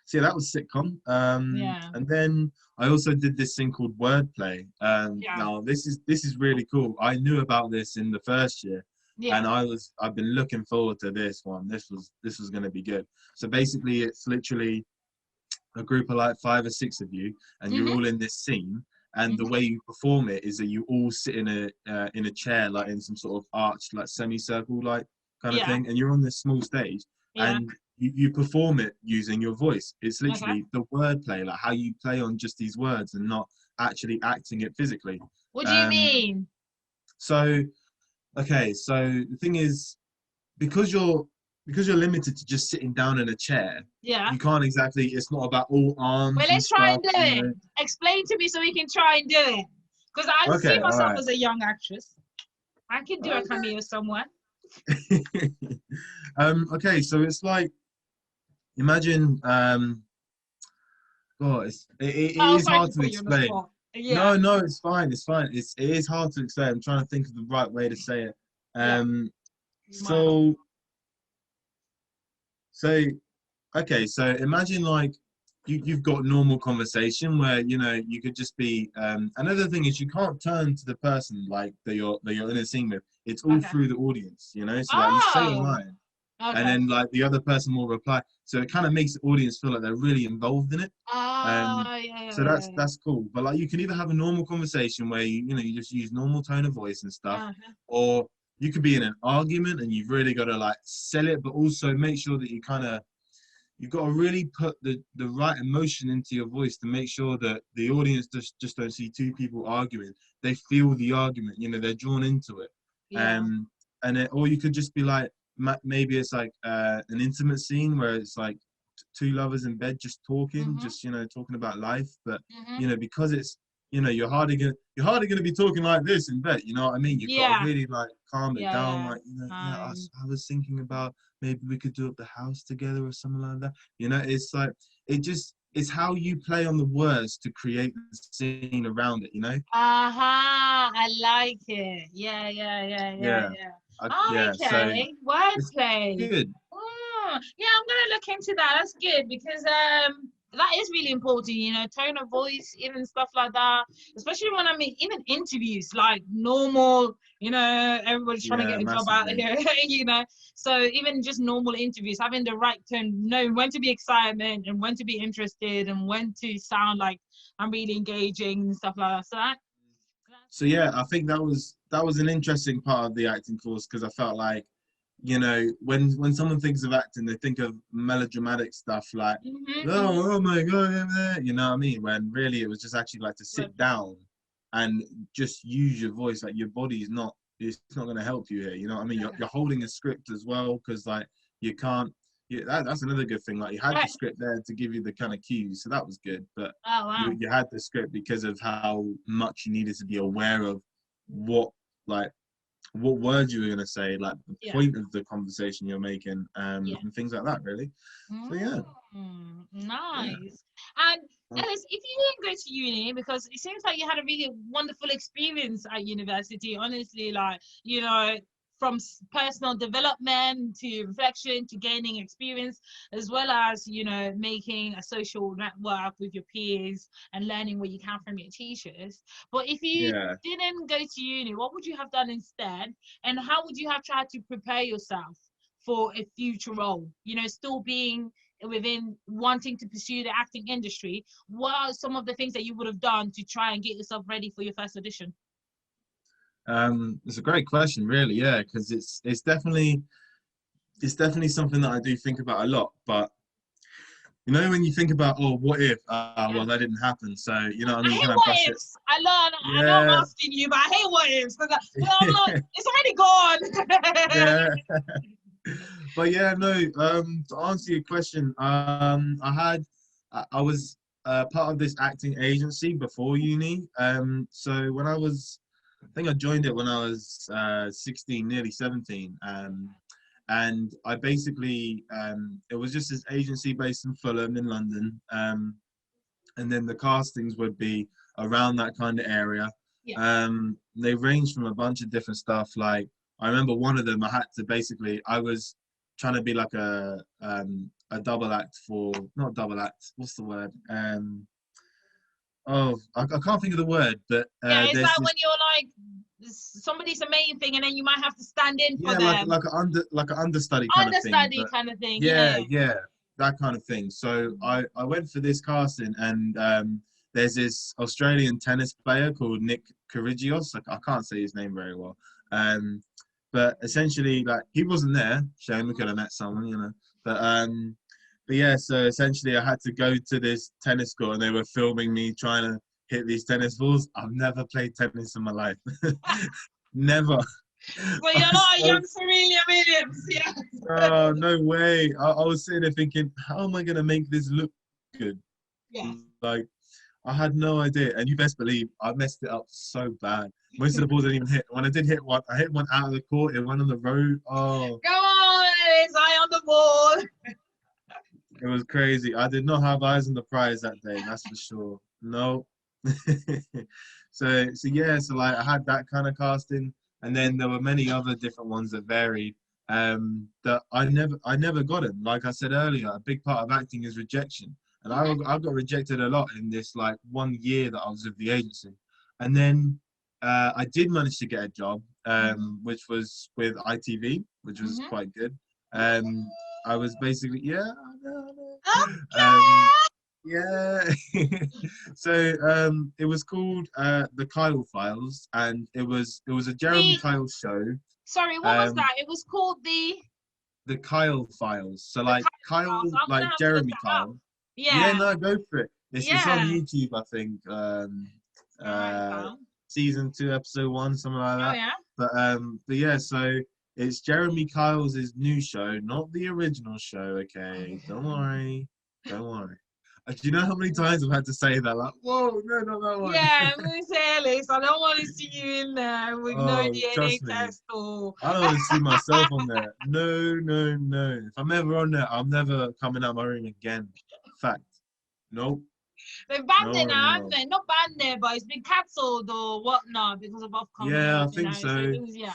So yeah, that was sitcom. Yeah. And then I also did this thing called wordplay. Yeah. Now this is really cool. I knew about this in the first year, and Yeah. I've been looking forward to this one. This was going to be good. So basically, it's literally a group of like 5 or 6 of you, and you're Mm-hmm. all in this scene. And the Mm-hmm. way you perform it is that you all sit in a chair, like in some sort of arched, like semicircle, like kind of Yeah. thing, and you're on this small stage, Yeah. and you perform it using your voice. It's Okay. literally the wordplay, like how you play on just these words and not actually acting it physically. What do you Um, mean? so okay, so the thing is, because you're limited to just sitting down in a chair, Yeah. you can't exactly. It's not about all Well, arms and let's try and stuff, do you it. know. Explain to me so we can try and do it. Because I see Okay, all myself right. as a young actress. I can do a Okay. cameo somewhere. Okay, so it's like, imagine, God, it Oh, is sorry to hard to put you on the explain. spot. Yeah. No, no, it's fine, it's fine. It is hard to explain. I'm trying to think of the right way to say it. Yeah. Um, You might have. so so okay, so imagine like you've got normal conversation where you could just be. Another thing is you can't turn to the person like that you're in a scene with. It's all Okay. through the audience, So like you say a Oh, line, and okay. then like the other person will reply. So it kind of makes the audience feel like they're really involved in it. Ah, Um, yeah, yeah, so yeah, that's yeah. that's cool. But like you can either have a normal conversation where you just use normal tone of voice and stuff, Uh-huh. or you could be in an argument and you've really got to like sell it, but also make sure that you've got to really put the right emotion into your voice to make sure that the audience just don't see two people arguing. They feel the argument, they're drawn into it. Yeah. Um, or you could just be like, maybe it's like an intimate scene where it's like two lovers in bed just talking, Mm-hmm. just talking about life. But Mm-hmm. because it's you're hardly gonna be talking like this in bed. You know what I mean? You've got to Yeah. really like calm it Yeah, down. yeah. Like yeah, Um, I was thinking about maybe we could do up the house together or something like that. It's like it's how you play on the words to create the scene around it. uh-huh. I like it. Yeah, yeah, yeah, yeah, Yeah, yeah. yeah. So Okay. it's Wordplay. good. Oh, yeah, I'm gonna look into that. That's good because that is really important, tone of voice, even stuff like that. Especially when I'm in even interviews, like normal, everybody's trying to Yeah, get a job out massively. here, So even just normal interviews, having the right tone, knowing when to be excitement and when to be interested and when to sound like I'm really engaging and stuff like that. So that's So yeah, I think that was an interesting part of the acting course because I felt like, when someone thinks of acting, they think of melodramatic stuff like, mm-hmm, oh my god, you know what I mean? When really it was just actually like to sit wordplay. down and just use your voice. Like your body it's not going to help you here. You know what I mean? You're Okay. holding a script as well because like you can't. Yeah, that's another good thing. Like you had the Right. script there to give you the kind of cues, so that was good. But Oh you wow. you had the script because of how much you needed to be aware of what like what words you were going to say, like the Yeah. point of the conversation you're making, Yeah. and things like that, really. So yeah, yeah. Nice. And Um, Ellis, if you didn't go to uni, because it seems like you had a really wonderful experience at university, honestly, like, from personal development to reflection to gaining experience, as well as, making a social network with your peers and learning what you can from your teachers. But if you yeah. didn't go to uni, what would you have done instead? And how would you have tried to prepare yourself for a future role, still being within wanting to pursue the acting industry? What are some of the things that you would have done to try and get yourself ready for your first audition? It's a great question, really. Yeah, because it's definitely something that I do think about a lot. But when you think about, oh, what if? Yeah. Well, that didn't happen. So what I I mean, you hate kind of what brush it. ifs. I know I'm Yeah, asking you, but I hate what ifs because I'm like, it's already gone. yeah. But yeah, no. To answer your question, I was part of this acting agency before uni. So I think I joined it when I was 16, nearly 17. And I basically, it was just this agency based in Fulham in London. And then the castings would be around that kind of area. Yeah. They ranged from a bunch of different stuff. Like I remember one of them, I was trying to be like a a double act for, not double act, what's the word? Oh, I can't think of the word, but Yeah, it's there's like this, when you're like somebody's a main thing, and then you might have to stand in for yeah, them. like an understudy kind of thing. Understudy But kind of thing. yeah, Yeah. yeah, that kind of thing. So I went for this casting, and there's this Australian tennis player called Nick Kyrgios. Like, I can't say his name very well. Um, but essentially, like, he wasn't there. Shame, we could have met someone, you know. But yeah, so essentially I had to go to this tennis court and they were filming me trying to hit these tennis balls. I've never played tennis in my life. Never. So I you're was not a so, young Serena Williams. Yeah. oh, no way. I was sitting there thinking, how am I going to make this look good? Yeah. Like, I had no idea. And you best believe I messed it up so bad. Most of the balls didn't even hit. When I did hit one, I hit one out of the court. It went on the road. Oh, Come on, it's eye on the ball. it was crazy. I did not have eyes on the prize that day, that's for sure. No. So yeah, so like I had that kind of casting, and then there were many other different ones that varied. That I never got them. Like I said earlier, a big part of acting is rejection, and I got rejected a lot in this like 1 year that I was with the agency, and then I did manage to get a job, which was with ITV, which was quite good. I was basically, yeah, um, yeah. So it was called the Kyle Files, and it was a Jeremy The Kyle show. Sorry, what was Um, that? It was called the Kyle Files. So the like Kyle Kyle, Files. I'm gonna like have to look Jeremy that up. Kyle. Yeah, Yeah, no, go for it. It's on yeah. YouTube, I think. Right, Uh, pal. season 2, episode 1, something like Oh that. yeah. But yeah, so it's Jeremy Kyle's new show, not the original show. Okay, don't worry, don't worry. Do you know how many times I've had to say that? Like, whoa, no, not that one. Yeah, I'm gonna say Ellis. I don't want to see you in there with no Oh, DNA trust me, test or. I don't want to see myself on there. No, no, no. If I'm ever on there, I'm never coming out my room again. Fact. Nope. They've banned it No, now, haven't no. they? Not banned it, but it's been cancelled or whatnot because of Ofcom and Yeah, I everything. think So so. it was, yeah.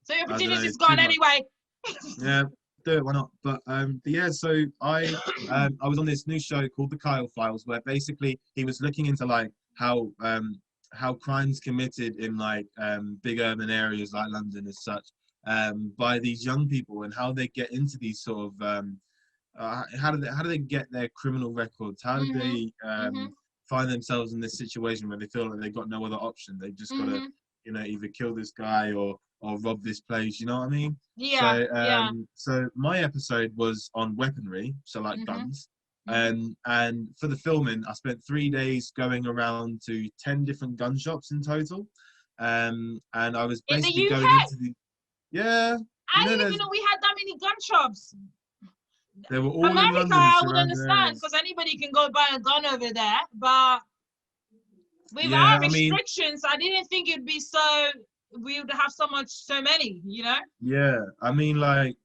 So your I don't know. opportunity's It's too gone much. anyway. Yeah, do it. Why not? But yeah. So I was on this new show called The Kyle Files, where basically he was looking into like how crimes committed in like big urban areas like London as such by these young people and how they get into these sort of how do they get their criminal records? How do Mhm. they Mhm. find themselves in this situation where they feel like they've got no other option? They've just got to, Mhm. you know, either kill this guy or rob this place. You know what I mean? Yeah. So Yeah. so my episode was on weaponry, so like Mhm. guns. Mhm. And for the filming, I spent 3 days going around to 10 different gun shops in total. And I was In the basically UK, going into the, yeah, you I know, didn't even know we had that many gun shops. they were all in America, London and I would surrounding understand areas. because anybody can go buy a gun over there. But with Yeah, our I mean, restrictions, I didn't think it'd be so. We would have so many. You know. yeah, I mean, like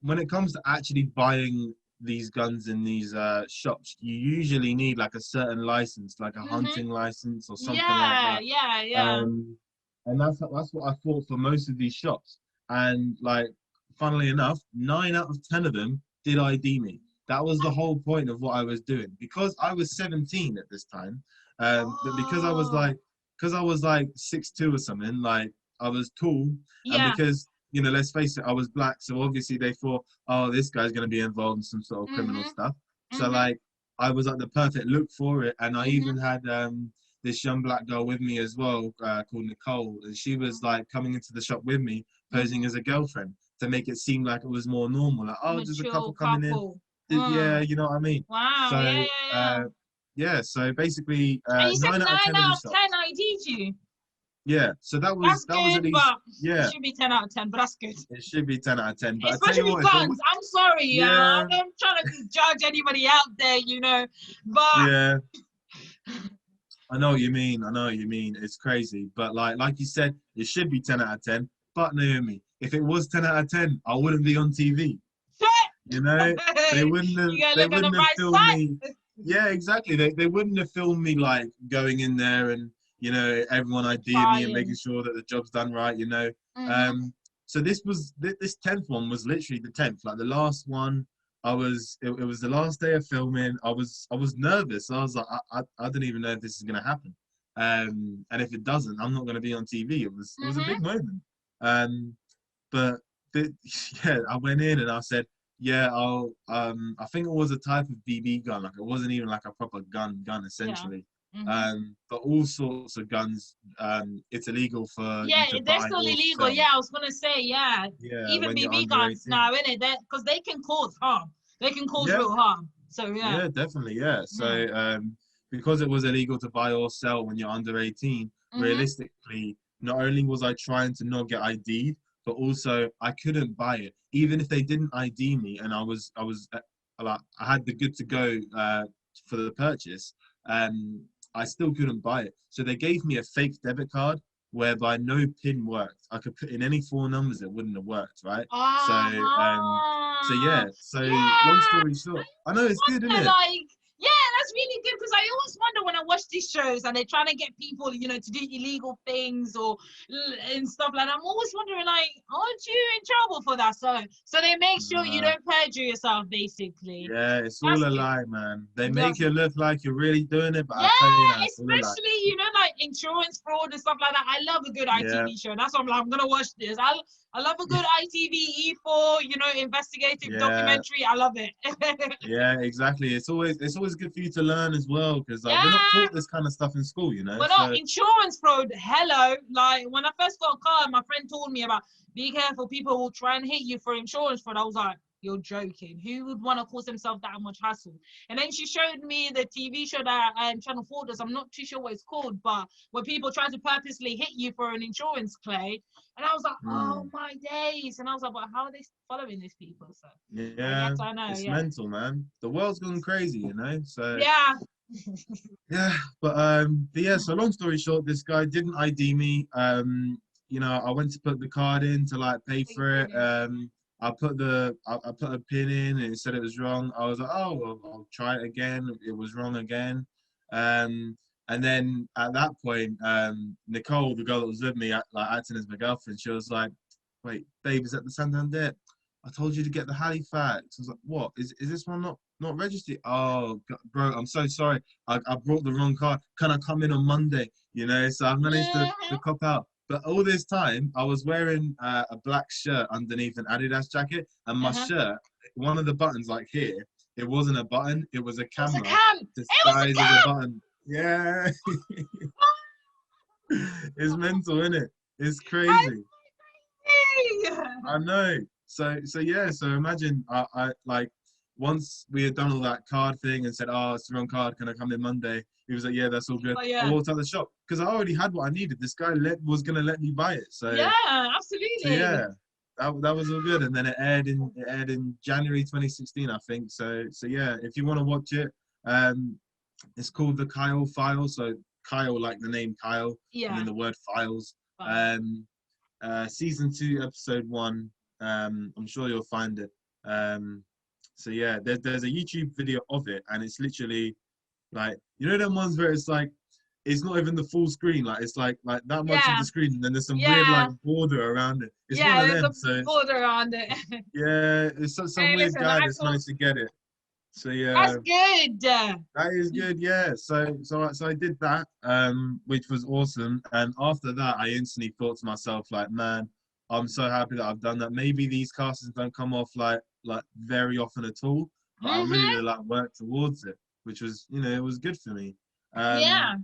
when it comes to actually buying these guns in these shops, you usually need like a certain license, like a Mhm. hunting license or something like Yeah. that. Yeah. Yeah. Um, and that's what I thought for most of these shops. And like, funnily enough, 9 out of 10 of them did ID me. That was the whole point of what I was doing because I was 17 at this time. But Oh. because I was like 6'2" or something, like I was tall, and Yeah. because you know, let's face it, I was black, so obviously they thought, oh, this guy's gonna be involved in some sort of criminal Mhm. stuff. So Mhm. like, I was like the perfect look for it, and I Mhm. even had this young black girl with me as well, called Nicole, and she was like coming into the shop with me, posing Mhm. as a girlfriend to make it seem like it was more normal. Like, oh, just a couple Mature coming in. couple. Yeah, Mm. you know what I mean. Wow. Yeah. So Yeah. Yeah. yeah, so basically, And you said nine out of nine ten of out these of ten shops. ID'd you. Yeah, so That's that was good, at least, but it yeah, should be 10 out of 10. But that's good. it should be 10 out of 10. But I tell you Especially with what, if it guns. was, I'm sorry, yeah, I'm not trying to judge anybody out there, but yeah, I know what you mean. I know what you mean. It's crazy, but like you said, it should be 10 out of 10. But Naomi, if it was 10 out of 10, I wouldn't be on TV. You know, you gotta they look on the wouldn't have bright filmed me. side. Yeah, exactly. They wouldn't have filmed me like going in there and you know everyone IDing me and making Fine. sure that the job's done right. You know, Mm-hmm. so this 10th one was literally the 10th, like the last one. it was the last day of filming. I was nervous. I was like, I don't even know if this is gonna happen. And if it doesn't, I'm not gonna be on TV. It was a big moment. But yeah, I went in and I said, yeah, I think it was a type of BB gun. Like it wasn't even like a proper gun Yeah. essentially. But all sorts of guns, it's illegal for Yeah, you to they're buy still or illegal. sell. Yeah, I was gonna say, yeah. Yeah, Even when you're BB under guns 18. now, innit? Because they can cause harm. They can cause Yeah, real harm. So yeah. yeah, definitely, yeah. Mm. So because it was illegal to buy or sell when you're under 18, realistically, not only was I trying to not get ID'd, but also I couldn't buy it, even if they didn't ID me, and like I had the good to go for the purchase. I still couldn't buy it, so they gave me a fake debit card whereby no pin worked. I could put in any four numbers, it wouldn't have worked, right? So Ah, yeah. So long yeah. story short, I know it's good, isn't And it? like, yeah, that's really good because I always wonder when I watch these shows and they're trying to get people, you know, to do illegal things or and stuff like that. I'm always wondering, like, aren't you in trouble for that? So they make sure you Uh, don't perjure yourself, basically. yeah, it's That's all a good. lie, man. They make That's it look like you're really doing it, but Yeah, I tell you now, it's all a lie. especially, you know, like insurance fraud and stuff like that. I love a good Yeah, ITV show. That's why I'm like, I'm gonna watch this. I love a good ITV E4, you know, investigative yeah, documentary. I love it. yeah, exactly. It's always good for you to learn as well, because we're not Yeah, taught this kind of stuff in school, you know. but not So insurance fraud. Hello, like when I first got a car, my friend told me about be careful, people will try and hit you for insurance fraud. I was like, you're joking. Who would want to cause themselves that much hassle? And then she showed me the TV show that Channel 4 does. I'm not too sure what it's called, but where people try to purposely hit you for an insurance claim. And I was like, oh mm, my days. And I was like, but how are they following these people? So I guess yeah, I know, it's yeah. mental, man. The world's gone crazy, you know. So Yeah. yeah, but yeah. So long story short, this guy didn't ID me. You know, I went to put the card in to like pay for it. I put a pin in and it said it was wrong. I was like, oh, well, I'll try it again. It was wrong again. And then at that point, Nicole, the girl that was with me, like acting as my girlfriend, she was like, wait, babe, is that the Santander? I told you to get the Halifax. I was like, what? Is this one not registered? Oh, bro, I'm so sorry. I brought the wrong card. Can I come in on Monday? You know, so I managed to cop out. But all this time, I was wearing a black shirt underneath an Adidas jacket, and my Uh-huh. shirt, one of the buttons, like here, it wasn't a button. It was a It was a camera cam. It was a disguised as a button. Yeah, it's mental, isn't it? It's crazy. cam. I know. So yeah. So imagine I like once we had done all that card thing and said, "Oh, it's the wrong card. Can I come in Monday?" He was like, "Yeah, that's all good." But I yeah. walked out the shop because I already had what I needed. This guy was gonna let me buy it. Yeah, So absolutely. yeah, that was all good. And then it aired in January 2016, I think. So yeah, if you want to watch it, um, it's called the Kyle File. So Kyle, like the name Kyle, and Yeah. then the word files. Fine. Um, season 2, episode 1. I'm sure you'll find it. So yeah, there's a YouTube video of it, and it's literally like, you know them ones where it's like it's not even the full screen, like it's like that much of Yeah. the screen, and then there's some weird like Yeah. border around it. It's one Yeah. of There's them. a So border on it. yeah, it's some Hey, weird listen, guy I that's thought managed to get it. So that's yeah, good. that is good. Yeah. So I did that, which was awesome. And after that, I instantly thought to myself, like, man, I'm so happy that I've done that. Maybe these castings don't come off like very often at all, but I really Mm-hmm. like worked towards it, which was, you know, it was good for me. Um, Yeah.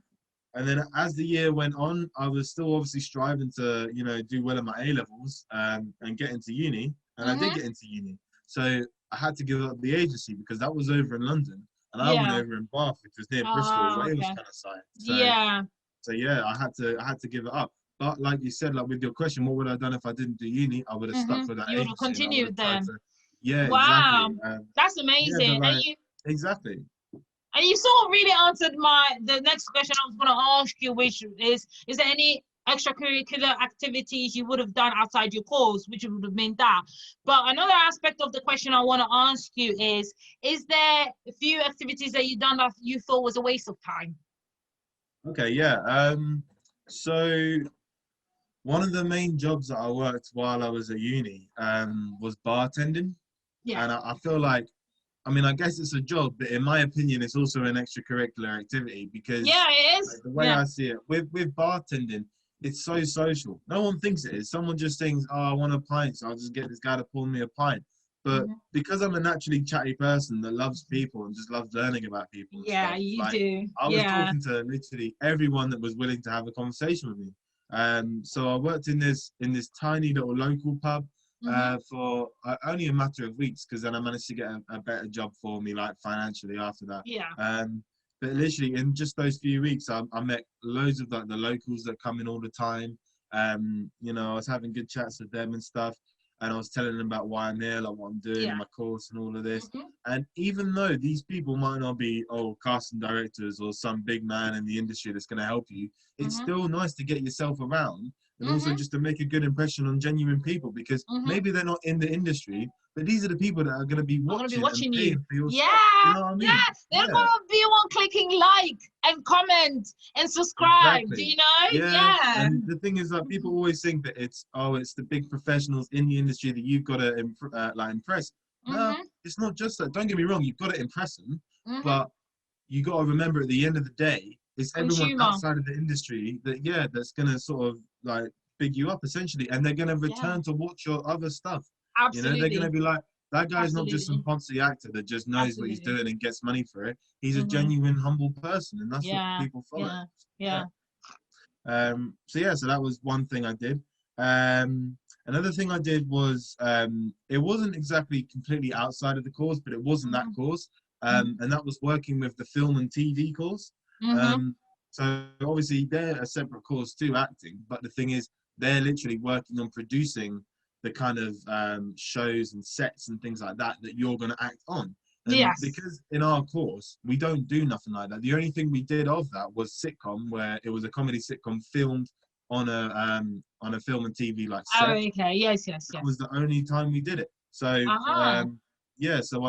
and then as the year went on, I was still obviously striving to, you know, do well in my A levels, and get into uni, and I did Mm-hmm. get into uni. So I had to give up the agency because that was over in London, and I went Yeah. over in Bath, which was near Bristol, Oh, Wales okay. kind of side. Yeah. So yeah, I had to give it up. But like you said, like with your question, what would I have done if I didn't do uni? I would have Mm-hmm. stuck with that You would have agency, and I would continued have tried then. to. Yeah, exactly. Wow. That's Yeah, but amazing. like exactly. And you sort of really answered the next question I was going to ask you, which is there any extracurricular activities you would have done outside your course, which would have been that? But another aspect of the question I want to ask you is there a few activities that you've done that you thought was a waste of time? Okay, yeah. So one of the main jobs that I worked while I was at uni was bartending, Yeah. and I feel like I mean, I guess it's a job, but in my opinion, it's also an extracurricular activity because Yeah, it like, is. the way Yeah. I see it, with bartending, it's so social. No one thinks it is. Someone just thinks, oh, I want a pint, so I'll just get this guy to pour me a pint. But Hmm. because I'm a naturally chatty person that loves people and just loves learning about people and Yeah, stuff, you like do. I was Yeah. talking to literally everyone that was willing to have a conversation with me. So I worked in this tiny little local pub Hmm. for only a matter of weeks, because then I managed to get a better job for me, like financially after that. Yeah. But literally in just those few weeks, I met loads of like the locals that come in all the time. You know, I was having good chats with them and stuff, and I was telling them about why I'm here, like what I'm doing in Yeah. my course and all of this. Hmm. And even though these people might not be casting directors or some big man in the industry that's going to help you, it's Hmm. still nice to get yourself around, and also Hmm. just to make a good impression on genuine people, because Hmm. maybe they're not in the industry, but these are the people that are going to be I'm gonna be watching and watching you. paying for your Yeah, stuff. You know what I mean? yeah. They're Yeah, gonna be one clicking like and comment and subscribe. Do exactly. you know? Yeah, Yeah. and the thing is that people always think that it's the big professionals in the industry that you've got to like impress. No, Hmm. it's not just that. Don't get me wrong, you've got to impress them, Hmm. but you got to remember at the end of the day, it's everyone Consumer. outside of the industry that that's gonna sort of like big you up essentially, and they're gonna Yeah. return to watch your other stuff. You know, they're gonna Absolutely. be like, that guy's not just some Absolutely. poncy actor that just knows what he's Absolutely. doing and gets money for it. He's a Hmm. genuine, humble person, and that's what Yeah. people follow. Yeah. Yeah. Yeah. So that was one thing I did. Another thing I did was it wasn't exactly completely outside of the course, but it wasn't that Hmm. course. Hmm. And that was working with the film and TV course. Hmm. Um, so obviously they're a separate course to acting, but the thing is they're literally working on producing the kind of shows and sets and things like that that you're going to act on. And Yes. because in our course we don't do nothing like that, the only thing we did of that was sitcom, where it was a comedy sitcom filmed on a film and TV like Oh, set. okay. Yes. Yes. That Yes. was the only time we did it. So Uh-huh. so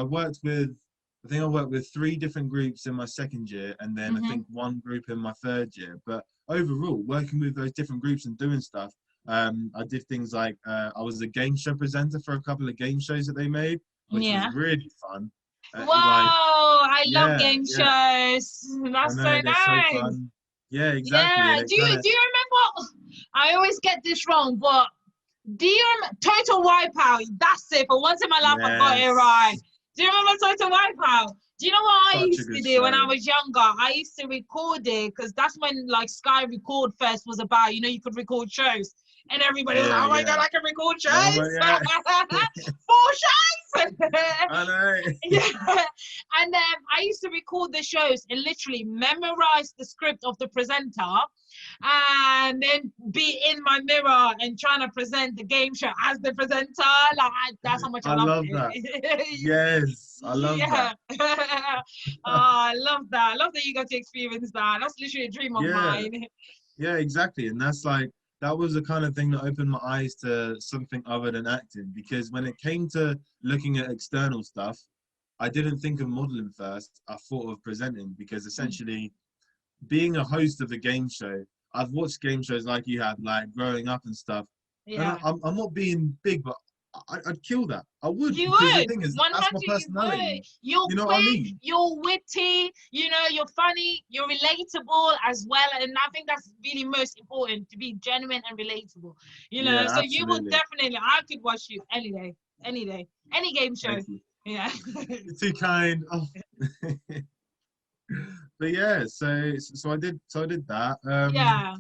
I think I worked with 3 different groups in my second year, and then I Hmm. think 1 group in my third year. But overall, working with those different groups and doing stuff, I did things like I was a game show presenter for a couple of game shows that they made, which was Yeah. really fun. Like, Whoa, I love yeah, game yeah, shows. I That's so know they're so nice. fun. Yeah, exactly, Yeah. and it Do you kind of do you remember? I always get this wrong, but do you remember Total Wipeout? That's it. For once in my life, I got it right. yes, Do you remember Total Wipeout? Do you know what I such a used to good do when I show. was younger? I used to record it because that's when like Sky Record Fest was about. You know, you could record shows, and everybody was like, Yeah, "Oh my god, yeah. I can record Oh my shows, god, 4 shows." I know. Yeah. And I used to record the shows and literally memorize the script of the presenter and then be in my mirror and trying to present the game show as the presenter. Like that's how much I I loved love that. it. Yes, I love that. Yeah. Oh, I love that. I love that you got to experience that. That's literally a dream of Yeah, mine. yeah, exactly. And that's like, that was the kind of thing that opened my eyes to something other than acting. Because when it came to looking at external stuff, I didn't think of modeling first. I thought of presenting, because essentially being a host of a game show, I've watched game shows like you have, like growing up and stuff. And Yeah. I'm not being big, but I'd kill that. I would, You because the would, thing is, that's my 100. You personality. would. You're You know what I quick. mean? You're witty. You know, you're funny. You're relatable as well, and I think that's really most important, to be genuine and relatable. You know, Yeah, so you would absolutely. definitely. I could watch you any day, any day, any game show. Thank you. Yeah. You're too kind. Oh. But yeah, so I did that. Yeah.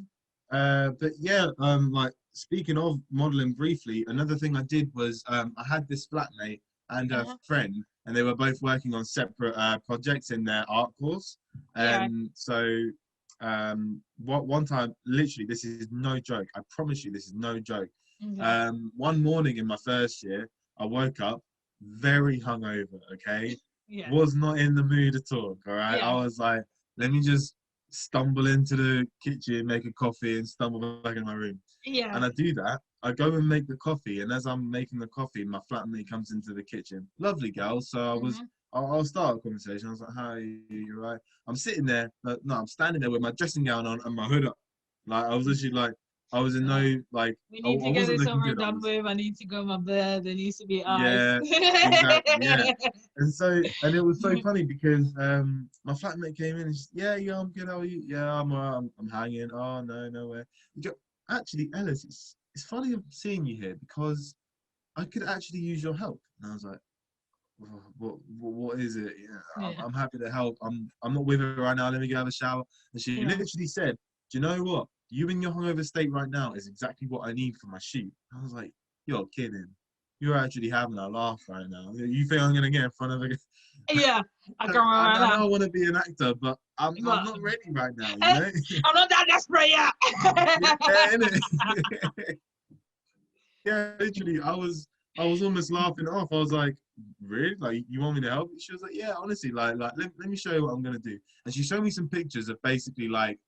But yeah, like speaking of modeling briefly, another thing I did was I had this flatmate and a Uh-huh. friend, and they were both working on separate projects in their art course. Yeah. What one time, literally, this is no joke. I promise you, this is no joke. Okay. One morning in my first year, I woke up very hungover. Okay, Yeah. was not in the mood to talk. All right, I Yeah. was like, let me just stumble into the kitchen, make a coffee, and stumble back in my room. Yeah. And I do that. I go and make the coffee, and as I'm making the coffee, my flatmate comes into the kitchen. Lovely girl. So Mm-hmm. I'll start a conversation. I was like, "Hi, you right?" I'm sitting there. No, I'm standing there with my dressing gown on and my hood up. Like I was literally like, I was in no, like, We I need to get wasn't this looking over and good. done with. I need to go to my bed. There needs to be ice. Yeah, exactly, yeah. And so, and it was so funny because my flatmate came in and she's, yeah, I'm good. How are you? Yeah, I'm hanging. Oh no, no way. Actually, Ellis, it's funny seeing you here because I could actually use your help. And I was like, "Oh, what is it? Yeah, Yeah. I'm happy to help. I'm not with her right now. Let me go have a shower." And she Yeah. literally said, "Do you know what? You in your hungover state right now is exactly what I need for my shoot." I was like, "You're kidding. You're actually having a laugh right now. You think I'm gonna get in front of a?" Yeah, I can remember I that. know I want to be an actor, but I'm But not ready right now. You know? I'm not that desperate yet. Yeah, innit? Yeah, literally, I was almost laughing it off. I was like, "Really? Like, you want me to help?" She was like, "Yeah, honestly, let me show you what I'm gonna do." And she showed me some pictures of basically like,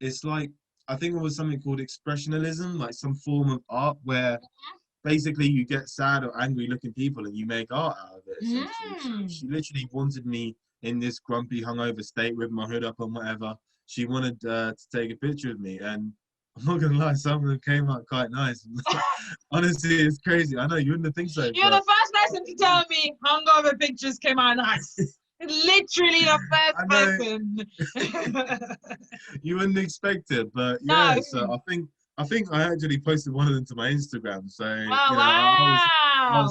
it's like, I think it was something called expressionism, like some form of art where basically you get sad or angry looking people and you make art out of it essentially. So Mm. she literally wanted me in this grumpy hungover state with my hood up and whatever. She wanted to take a picture of me, and I'm not gonna lie, some of them came out quite nice. Honestly, it's crazy. I know you wouldn't think so, You're but the first person to tell me hungover pictures came out nice. Literally the I first know person. you wouldn't expect it. But No. yeah, so I think I actually posted one of them to my Instagram. So Oh, I was wow.